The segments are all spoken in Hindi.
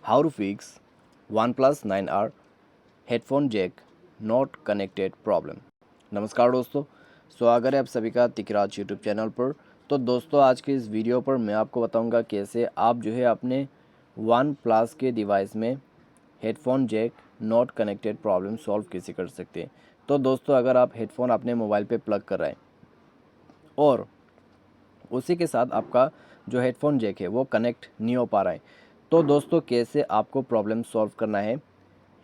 How to fix OnePlus 9R headphone jack not connected problem. नमस्कार दोस्तों, स्वागत है आप सभी का तिकराज यूट्यूब चैनल पर। तो दोस्तों, आज के इस वीडियो पर मैं आपको बताऊंगा कैसे आप जो है अपने वन प्लस के डिवाइस में headphone jack not connected problem solve कैसे कर सकते हैं। तो दोस्तों, अगर आप हेडफोन अपने मोबाइल पे प्लग कर रहे हैं और उसी के साथ आपका जो हेडफोन जैक है वो कनेक्ट नहीं हो पा रहा है, तो दोस्तों कैसे आपको प्रॉब्लम सॉल्व करना है,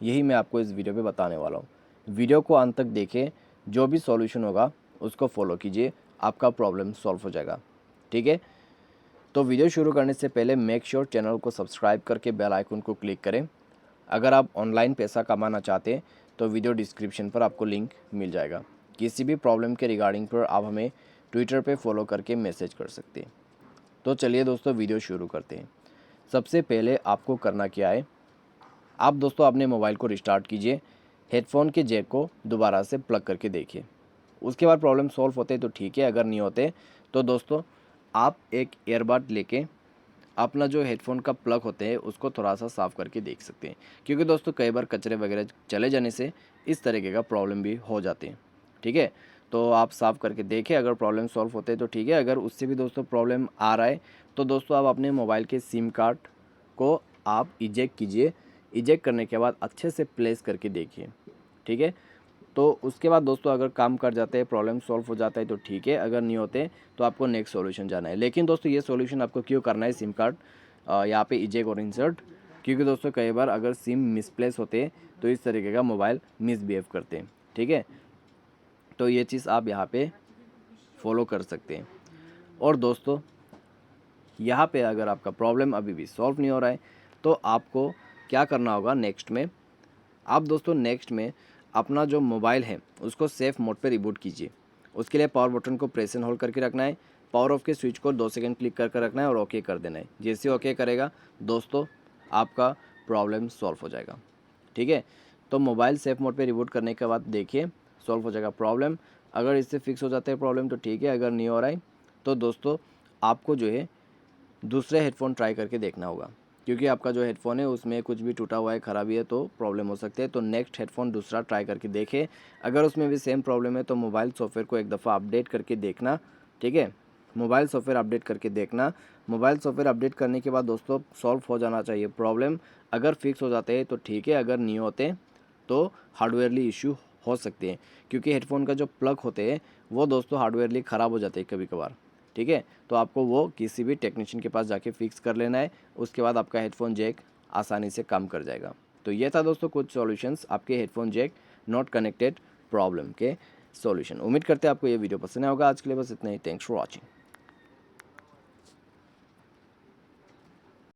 यही मैं आपको इस वीडियो पे बताने वाला हूँ। वीडियो को अंत तक देखें, जो भी सॉल्यूशन होगा उसको फॉलो कीजिए, आपका प्रॉब्लम सॉल्व हो जाएगा। ठीक है, तो वीडियो शुरू करने से पहले मेक श्योर चैनल को सब्सक्राइब करके बेल आइकन को क्लिक करें। अगर आप ऑनलाइन पैसा कमाना चाहते हैं तो वीडियो डिस्क्रिप्शन पर आपको लिंक मिल जाएगा। किसी भी प्रॉब्लम के रिगार्डिंग पर आप हमें ट्विटर पे फॉलो करके मैसेज कर सकते हैं। तो चलिए दोस्तों, वीडियो शुरू करते हैं। सबसे पहले आपको करना क्या है, आप दोस्तों अपने मोबाइल को रिस्टार्ट कीजिए, हेडफोन के जैक को दोबारा से प्लग करके देखिए। उसके बाद प्रॉब्लम सॉल्व होते तो ठीक है, अगर नहीं होते तो दोस्तों आप एक ईयरबड लेके अपना जो हेडफोन का प्लग होते हैं उसको थोड़ा सा साफ़ करके देख सकते हैं, क्योंकि दोस्तों कई बार कचरे वगैरह चले जाने से इस तरीके का प्रॉब्लम भी हो जाते हैं। ठीक है, तो आप साफ़ करके देखें, अगर प्रॉब्लम सॉल्व होते हैं तो ठीक है, अगर उससे भी दोस्तों प्रॉब्लम आ रहा है तो दोस्तों आप अपने मोबाइल के सिम कार्ड को आप इजेक्ट कीजिए। इजेक्ट करने के बाद अच्छे से प्लेस करके देखिए। ठीक है, तो उसके बाद दोस्तों अगर काम कर जाते हैं, प्रॉब्लम सॉल्व हो जाता है तो ठीक है, अगर नहीं होते तो आपको नेक्स्ट सॉल्यूशन जाना है। लेकिन दोस्तों ये सॉल्यूशन आपको क्यों करना है, सिम कार्ड यहाँ पे इजेक्ट और इंसर्ट, क्योंकि दोस्तों कई बार अगर सिम मिसप्लेस होते हैं तो इस तरीके का मोबाइल मिसबिहेव करते हैं। ठीक है, तो ये चीज़ आप यहाँ पे फॉलो कर सकते हैं। और दोस्तों यहाँ पे अगर आपका प्रॉब्लम अभी भी सॉल्व नहीं हो रहा है तो आपको क्या करना होगा, नेक्स्ट में आप दोस्तों नेक्स्ट में अपना जो मोबाइल है उसको सेफ़ मोड पे रिबूट कीजिए। उसके लिए पावर बटन को प्रेस एंड होल्ड करके रखना है, पावर ऑफ के स्विच को 2 सेकंड क्लिक करके रखना है और ओके कर देना है। जैसे ओके करेगा दोस्तों आपका प्रॉब्लम सॉल्व हो जाएगा। ठीक है, तो मोबाइल सेफ़ मोड पे रिबूट करने के बाद देखिए सॉल्व हो जाएगा प्रॉब्लम। अगर इससे फिक्स हो जाता है प्रॉब्लम तो ठीक है, अगर नहीं हो रहा है तो दोस्तों आपको जो है दूसरे हेडफोन ट्राई करके देखना होगा, क्योंकि आपका जो हेडफोन है उसमें कुछ भी टूटा हुआ है, ख़राबी है तो प्रॉब्लम हो सकती है। तो नेक्स्ट हेडफोन दूसरा ट्राई करके देखें, अगर उसमें भी सेम प्रॉब्लम है तो मोबाइल सॉफ्टवेयर को एक दफ़ा अपडेट करके देखना। ठीक है, मोबाइल सॉफ्टवेयर अपडेट करके देखना। मोबाइल सॉफ्टवेयर अपडेट करने के बाद दोस्तों सॉल्व हो जाना चाहिए प्रॉब्लम। अगर फिक्स हो जाते हैं तो ठीक है, अगर नहीं होते तो हार्डवेयरली इशू हो सकते हैं, क्योंकि हेडफोन का जो प्लग होते हैं वो दोस्तों हार्डवेयरली ख़राब हो जाते हैं कभी कभार। ठीक है, तो आपको वो किसी भी टेक्नीशियन के पास जाके फिक्स कर लेना है, उसके बाद आपका हेडफोन जैक आसानी से काम कर जाएगा। तो ये था दोस्तों कुछ सॉल्यूशंस आपके headphone jack not connected problem के सॉल्यूशन। उम्मीद करते हैं आपको ये वीडियो पसंद आया होगा। आज के लिए बस इतना ही। Thanks for watching.